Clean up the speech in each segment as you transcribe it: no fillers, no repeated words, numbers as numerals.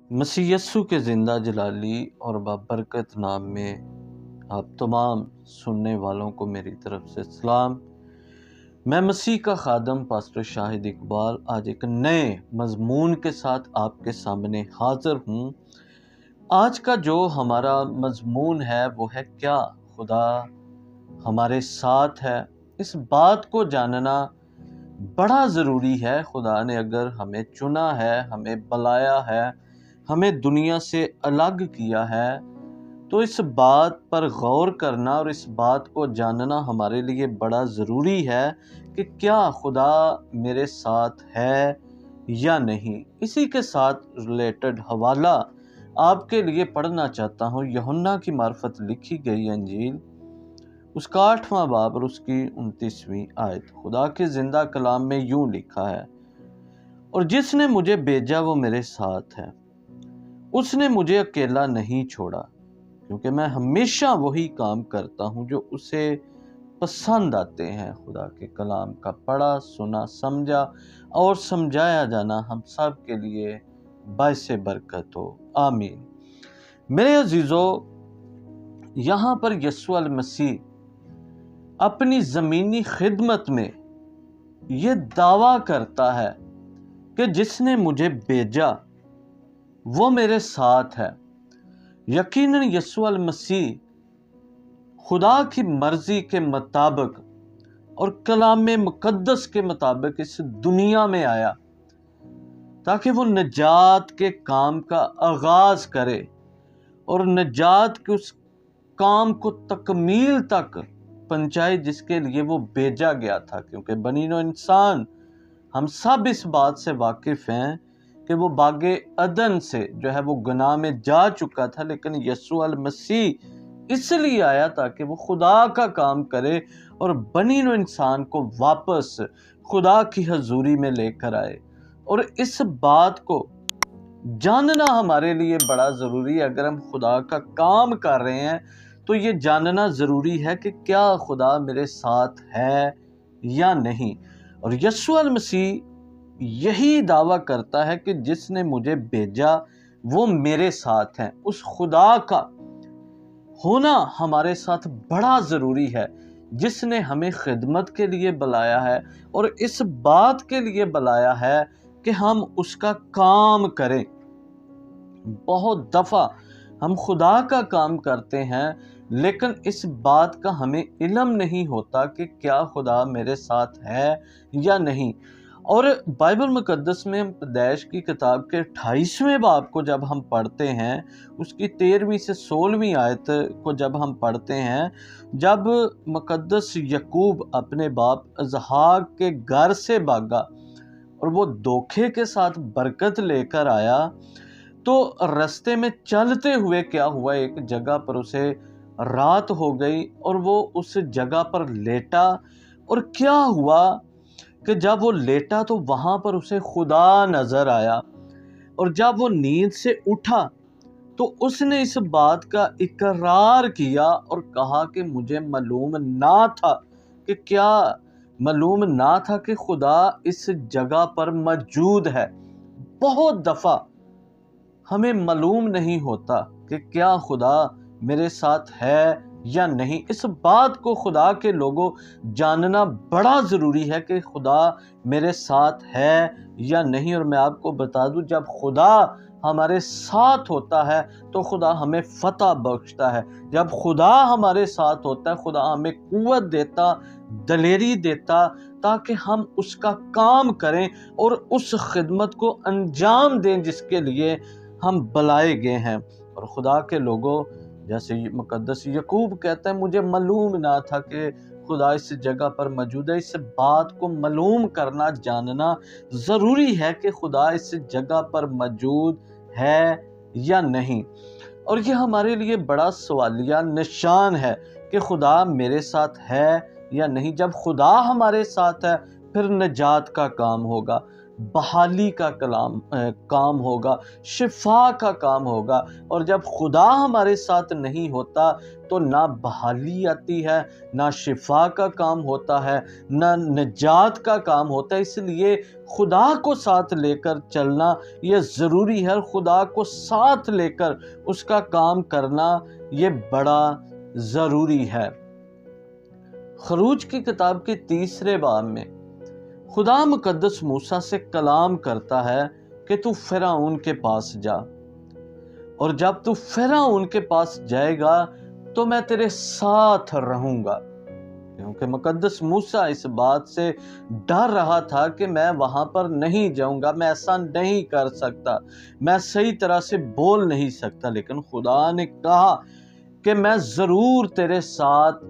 मसीह यस्सु के ज़िंदा जलाली और बाबरकत नाम में आप तमाम सुनने वालों को मेरी तरफ से सलाम। मैं मसीह का खादम पास्टर शाहिद इकबाल आज एक नए मज़मून के साथ आपके सामने हाज़िर हूँ। आज का जो हमारा मज़मून है वो है क्या खुदा हमारे साथ है। इस बात को जानना बड़ा ज़रूरी है। खुदा ने अगर हमें चुना है, हमें बुलाया है, हमें दुनिया से अलग किया है, तो इस बात पर गौर करना और इस बात को जानना हमारे लिए बड़ा ज़रूरी है कि क्या खुदा मेरे साथ है या नहीं। इसी के साथ रिलेटेड हवाला आपके लिए पढ़ना चाहता हूँ। यूहन्ना की मार्फत लिखी गई अंजील उसका 8वां बाब और उसकी 29वीं आयत। खुदा के ज़िंदा कलाम में यूं लिखा है, और जिसने मुझे भेजा वो मेरे साथ है, उसने मुझे अकेला नहीं छोड़ा, क्योंकि मैं हमेशा वही काम करता हूँ जो उसे पसंद आते हैं। खुदा के कलाम का पढ़ा, सुना, समझा और समझाया जाना हम सब के लिए बाइसे बरकत हो। आमीन। मेरे अजीजों, यहाँ पर यस्सु अल मसीह अपनी ज़मीनी खिदमत में ये दावा करता है कि जिसने मुझे भेजा वो मेरे साथ है। यकीनन यस्सु अल मसीह खुदा की मर्जी के मुताबिक और कलाम मुकद्दस के मुताबिक इस दुनिया में आया ताकि वो निजात के काम का आगाज करे और निजात के उस काम को तकमील तक पहुंचाए जिसके लिए वो भेजा गया था। क्योंकि बनीनो इंसान हम सब इस बात से वाकिफ हैं कि वो बागे अदन से जो है वो गुनाह में जा चुका था, लेकिन यस्सु अल मसीह इसलिए आया ताकि वो खुदा का काम करे और बनीनो इंसान को वापस खुदा की हजूरी में लेकर आए। और इस बात को जानना हमारे लिए बड़ा ज़रूरी है। अगर हम खुदा का काम कर रहे हैं तो ये जानना ज़रूरी है कि क्या खुदा मेरे साथ है या नहीं। और यस्सु अल मसीह यही दावा करता है कि जिसने मुझे भेजा वो मेरे साथ है। उस खुदा का होना हमारे साथ बड़ा ज़रूरी है जिसने हमें खिदमत के लिए बुलाया है और इस बात के लिए बुलाया है कि हम उसका काम करें। बहुत दफ़ा हम खुदा का काम करते हैं लेकिन इस बात का हमें इल्म नहीं होता कि क्या खुदा मेरे साथ है या नहीं। और बाइबल मुकद्दस में हम पैदाइश की किताब के 28वें बाब को जब हम पढ़ते हैं, उसकी 13वीं से 16वीं आयत को जब हम पढ़ते हैं, जब मुकद्दस यकूब अपने बाप इसहाक के घर से भागा और वो धोखे के साथ बरकत लेकर आया, तो रास्ते में चलते हुए क्या हुआ, एक जगह पर उसे रात हो गई और वो उस जगह पर लेटा। और क्या हुआ कि जब वो लेटा तो वहां पर उसे खुदा नजर आया, और जब वो नींद से उठा तो उसने इस बात का इकरार किया और कहा कि मुझे मालूम ना था कि क्या मालूम ना था कि खुदा इस जगह पर मौजूद है। बहुत दफा हमें मालूम नहीं होता कि क्या खुदा मेरे साथ है या नहीं। इस बात को खुदा के लोगों जानना बड़ा ज़रूरी है कि खुदा मेरे साथ है या नहीं। और मैं आपको बता दूं, जब खुदा हमारे साथ होता है तो खुदा हमें फतह बख्शता है। जब खुदा हमारे साथ होता है, खुदा हमें कुव्वत देता, दलेरी देता, ताकि हम उसका काम करें और उस खिदमत को अंजाम दें जिसके लिए हम बुलाए गए हैं। और खुदा के लोगों, जैसे मुकद्दस यकूब कहता है, मुझे मालूम ना था कि खुदा इस जगह पर मौजूद है। इस बात को मालूम करना, जानना ज़रूरी है कि खुदा इस जगह पर मौजूद है या नहीं। और ये हमारे लिए बड़ा सवालिया निशान है कि खुदा मेरे साथ है या नहीं। जब खुदा हमारे साथ है फिर निजात का काम होगा। بحالی کا کام ہوگا، شفا کا کام ہوگا۔ اور جب خدا ہمارے ساتھ نہیں ہوتا تو نہ بحالی آتی ہے، نہ شفا کا کام ہوتا ہے، نہ نجات کا کام ہوتا ہے۔ اس لیے خدا کو ساتھ لے کر چلنا یہ ضروری ہے، اور خدا کو ساتھ لے کر اس کا کام کرنا یہ بڑا ضروری ہے۔ خروج کی کتاب کے 3 باب میں خدا مقدس موسیٰ سے کلام کرتا ہے کہ تو فرعون کے پاس جا، اور جب تو فرعون کے پاس جائے گا تو میں تیرے ساتھ رہوں گا، کیونکہ مقدس موسیٰ اس بات سے ڈر رہا تھا کہ میں وہاں پر نہیں جاؤں گا، میں ایسا نہیں کر سکتا، میں صحیح طرح سے بول نہیں سکتا۔ لیکن خدا نے کہا کہ میں ضرور تیرے ساتھ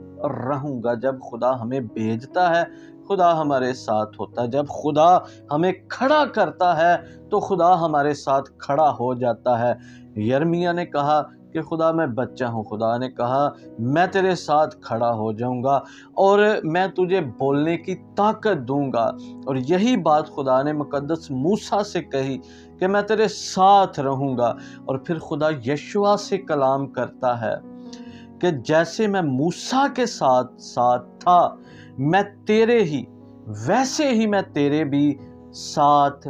رہوں گا۔ جب خدا ہمیں بھیجتا ہے خدا ہمارے ساتھ ہوتا ہے، جب خدا ہمیں کھڑا کرتا ہے تو خدا ہمارے ساتھ کھڑا ہو جاتا ہے۔ یرمیہ نے کہا کہ خدا میں بچہ ہوں، خدا نے کہا میں تیرے ساتھ کھڑا ہو جاؤں گا اور میں تجھے بولنے کی طاقت دوں گا۔ اور یہی بات خدا نے مقدس موسیٰ سے کہی کہ میں تیرے ساتھ رہوں گا۔ اور پھر خدا یشوع سے کلام کرتا ہے کہ جیسے میں موسیٰ کے ساتھ تھا میں تیرے ہی، ویسے ہی میں تیرے بھی ساتھ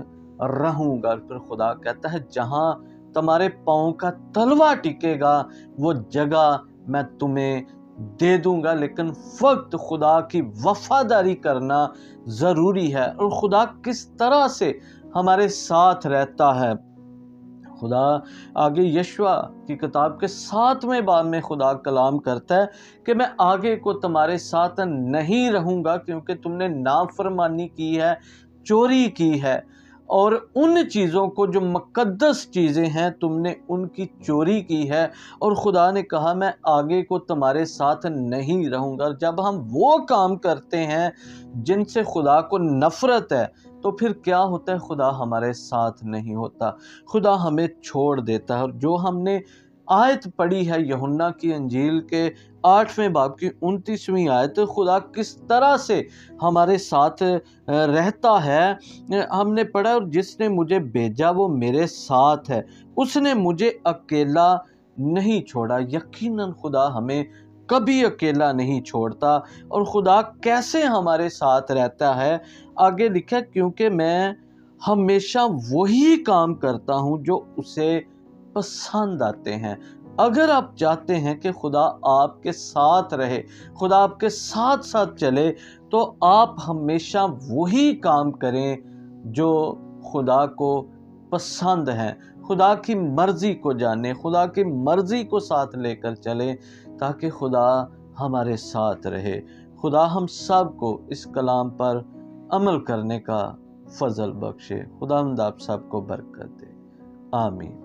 رہوں گا۔ پھر خدا کہتا ہے جہاں تمہارے پاؤں کا تلوا ٹکے گا وہ جگہ میں تمہیں دے دوں گا۔ لیکن وقت خدا کی وفاداری کرنا ضروری ہے۔ اور خدا کس طرح سے ہمارے ساتھ رہتا ہے؟ خدا آگے یشوع کی کتاب کے 7ویں باب میں خدا کلام کرتا ہے کہ میں آگے کو تمہارے ساتھ نہیں رہوں گا، کیونکہ تم نے نافرمانی کی ہے، چوری کی ہے، اور ان چیزوں کو جو مقدس چیزیں ہیں تم نے ان کی چوری کی ہے۔ اور خدا نے کہا میں آگے کو تمہارے ساتھ نہیں رہوں گا۔ جب ہم وہ کام کرتے ہیں جن سے خدا کو نفرت ہے تو پھر کیا ہوتا ہے؟ خدا ہمارے ساتھ نہیں ہوتا، خدا ہمیں چھوڑ دیتا ہے۔ اور جو ہم نے آیت پڑھی ہے یوحنا کی انجیل کے 8ویں باب کی 29ویں آیت، خدا کس طرح سے ہمارے ساتھ رہتا ہے ہم نے پڑھا، اور جس نے مجھے بھیجا وہ میرے ساتھ ہے، اس نے مجھے اکیلا نہیں چھوڑا۔ یقیناً خدا ہمیں کبھی اکیلا نہیں چھوڑتا۔ اور خدا کیسے ہمارے ساتھ رہتا ہے؟ آگے لکھا کیونکہ میں ہمیشہ وہی کام کرتا ہوں جو اسے پسند آتے ہیں۔ اگر آپ چاہتے ہیں کہ خدا آپ کے ساتھ رہے، خدا آپ کے ساتھ ساتھ چلے، تو آپ ہمیشہ وہی کام کریں جو خدا کو پسند ہیں، خدا کی مرضی کو جانیں، خدا کی مرضی کو ساتھ لے کر چلیں، تاکہ خدا ہمارے ساتھ رہے۔ خدا ہم سب کو اس کلام پر عمل کرنے کا فضل بخشے۔ خداوند آپ سب کو برکت دے، آمین۔